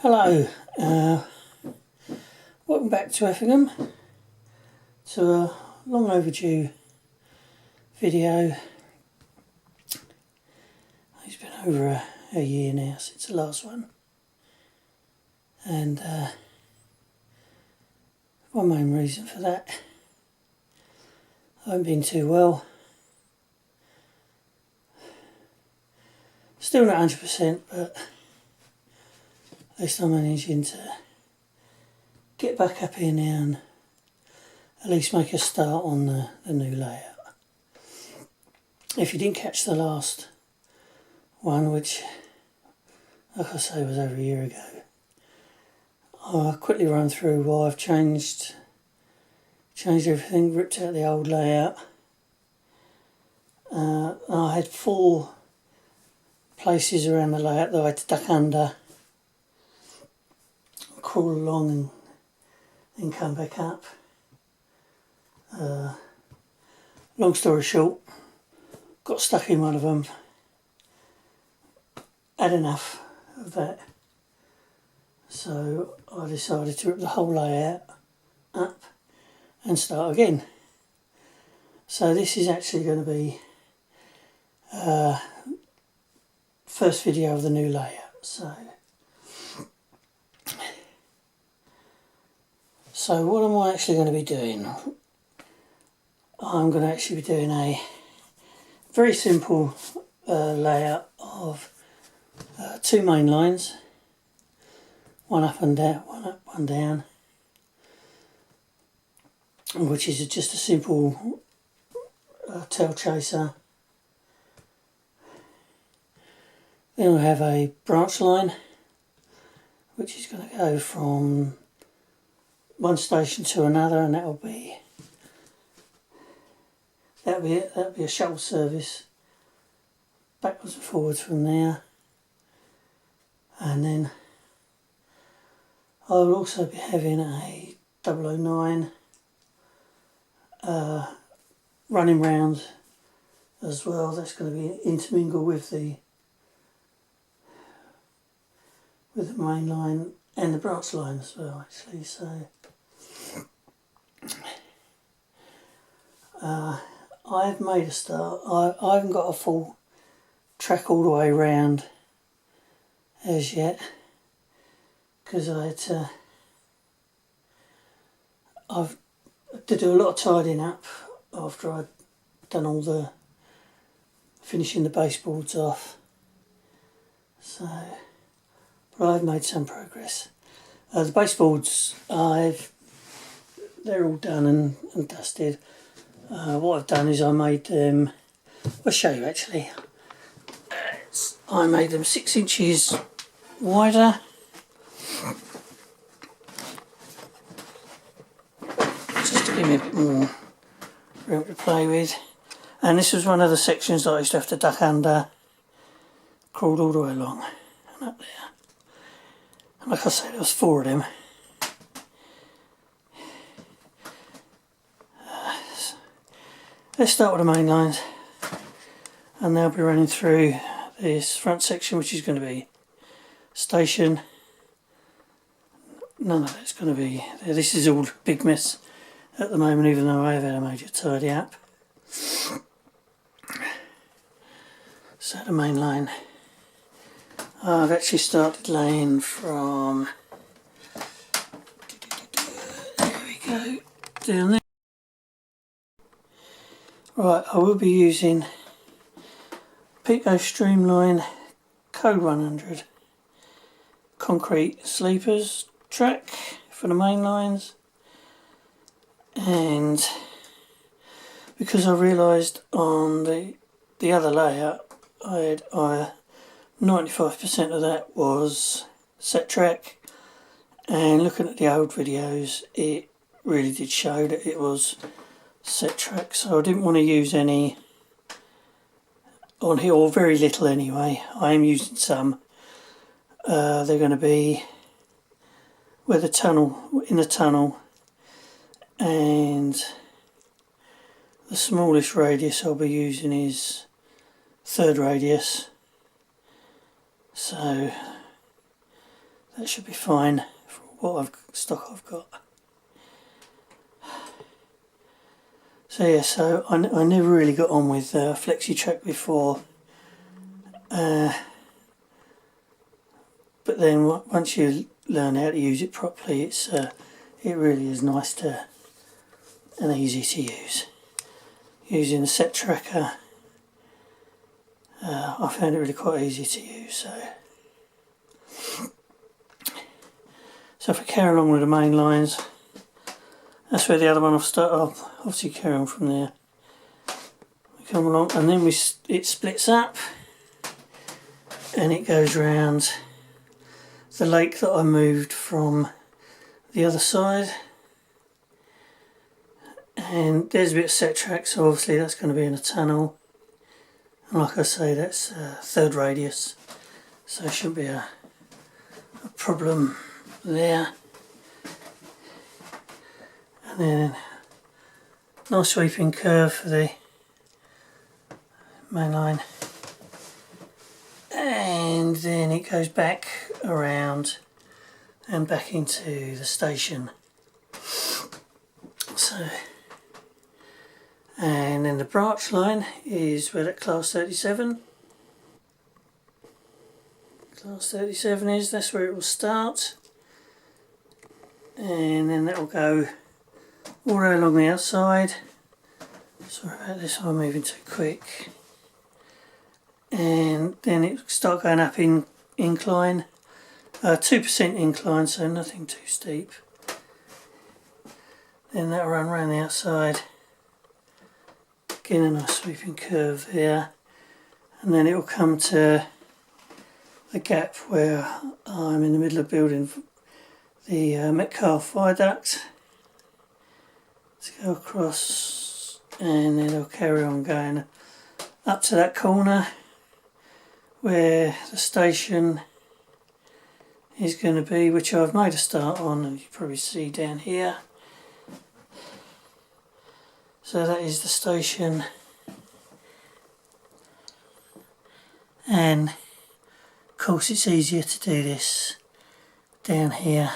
Hello, welcome back to F-ingham, to a long overdue video. It's been over a year now since the last one, and one main reason for that, I haven't been too well. Still not 100%, but at least I'm managing to get back up here now and at least make a start on the new layout. If you didn't catch the last one, which like I say was over a year ago, I'll quickly run through why I've changed everything, ripped out the old layout. I had 4 places around the layout that I had to duck under, crawl along and come back up. Long story short, got stuck in one of them, had enough of that, so I decided to rip the whole layout up and start again. So this is actually going to be first video of the new layout. So what am I actually going to be doing? I'm going to actually be doing a very simple layout of 2 main lines, one up and down, one up, one down, which is just a simple tail chaser. Then we have a branch line, which is going to go from one station to another, and that'll be a shuttle service backwards and forwards from there. And then I'll also be having a 009 running round as well. That's going to be intermingled with the main line and the branch line as well, actually. So I've made a start. I haven't got a full track all the way around as yet, because I had to do a lot of tidying up after I'd done all the finishing the baseboards off. So, but I've made some progress. The baseboards, they're all done and dusted. What I've done is I made them, I'll show you actually. I made them 6 inches wider, just to give me a bit more room to play with. And this was one of the sections that I used to have to duck under, crawled all the way along and up there. And like I said, there was 4 of them. Let's start with the main lines, and they'll be running through this front section, which is going to be station. None of it's going to be there. This is all a big mess at the moment, even though I have had a major tidy up. So the main line, I've actually started laying from, there we go, down there. Right, I will be using Pico Streamline Code 100 concrete sleepers track for the main lines, and because I realised on the other layout I had 95% of that was set track, and looking at the old videos it really did show that it was set track, so I didn't want to use any on here, or very little anyway. I am using some. They're going to be in the tunnel, and the smallest radius I'll be using is 3rd radius. So that should be fine for what stock I've got. So yeah, so I never really got on with FlexiTrack before, but then once you learn how to use it properly, it really is nice and easy to use. Using the set tracker, I found it really quite easy to use. So if I carry along with the main lines, that's where the other one I'll obviously carry on from there. We come along and then it splits up and it goes round the lake that I moved from the other side. And there's a bit of set track, so obviously that's going to be in a tunnel. And like I say, that's third radius, so there shouldn't be a problem there. And then nice sweeping curve for the main line. And then it goes back around and back into the station. So, and then the branch line is where that class 37. Class 37 is, that's where it will start. And then that will go all the way along the outside. Sorry about this, I'm moving too quick. And then it will start going up in incline. 2% incline, so nothing too steep. Then that will run around the outside. Again, a nice sweeping curve there. And then it will come to the gap where I'm in the middle of building the Metcalfe viaduct. To go across, and then it'll carry on going up to that corner where the station is going to be, which I've made a start on, and you probably see down here. So that is the station, and of course it's easier to do this down here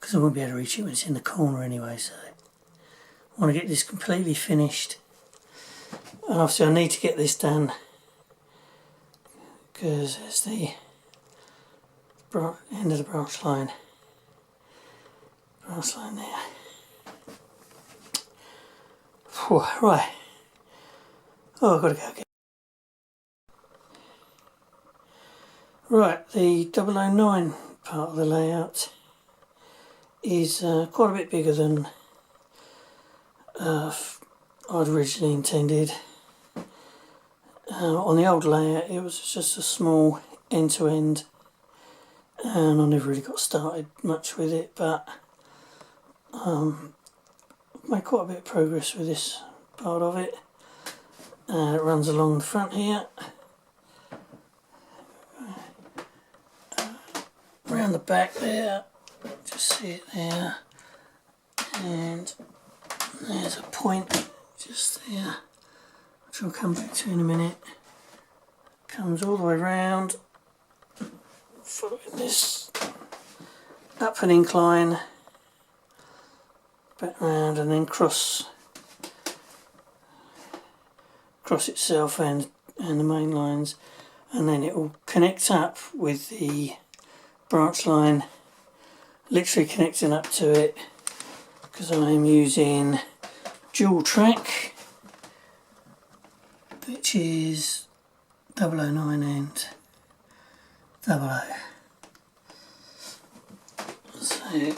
because I won't be able to reach it when it's in the corner anyway, so I want to get this completely finished. And obviously I need to get this done because there's the end of the branch line there. Whew, right, oh, I've got to go again. Right, the 009 part of the layout is quite a bit bigger than I'd originally intended. On the old layout it was just a small end-to-end, and I never really got started much with it, but made quite a bit of progress with this part of it. It runs along the front here, around the back there, just see it there, and there's a point just there, which I'll come back to in a minute. Comes all the way round, following this up an incline, back round, and then cross itself and the main lines, and then it will connect up with the branch line, literally connecting up to it, because I am using dual track, which is 009 and 00. So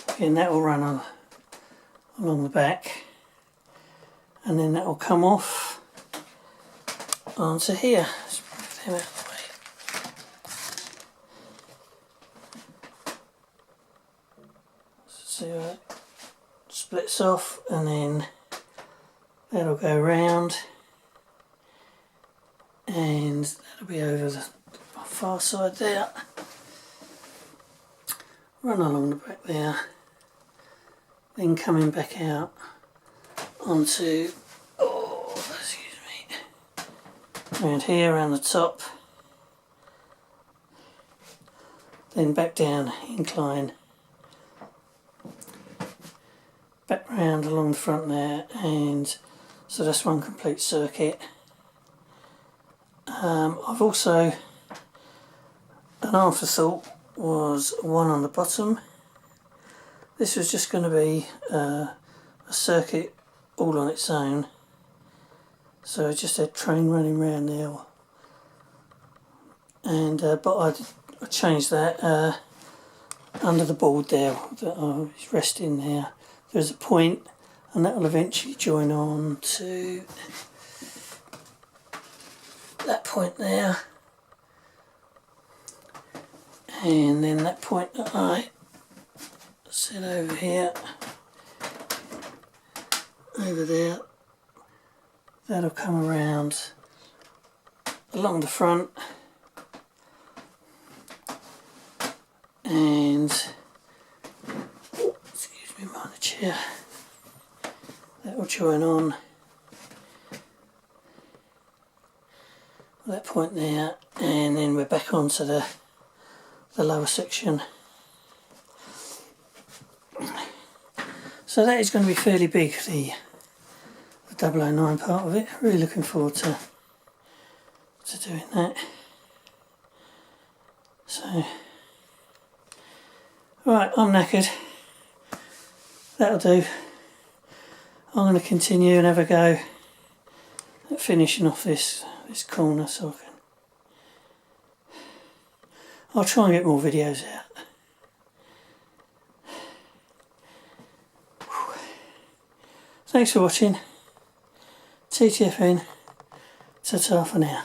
again, that will run along the back, and then that will come off onto here. Let's move them out of the way. So it splits off, and then that'll go round, and that'll be over the far side there. Run along the back there, then coming back out onto, around here, around the top, then back down, incline, back round along the front there, and so that's one complete circuit. I've also, an afterthought was one on the bottom. This was just going to be a circuit all on its own, so I just had train running round there, and but I changed that under the board there that I was resting there. There's a point, and that will eventually join on to that point there, and then that point that I set over here, over there, that'll come around along the front, and excuse me, behind the chair, that will join on that point there, and then we're back onto the lower section. So that is going to be fairly big, the 009 part of it. Really looking forward to doing that. So, right, I'm knackered. That'll do. I'm going to continue and have a go at finishing off this corner, so I can. I'll try and get more videos out. Thanks for watching. TTFN. Ta-ta for now.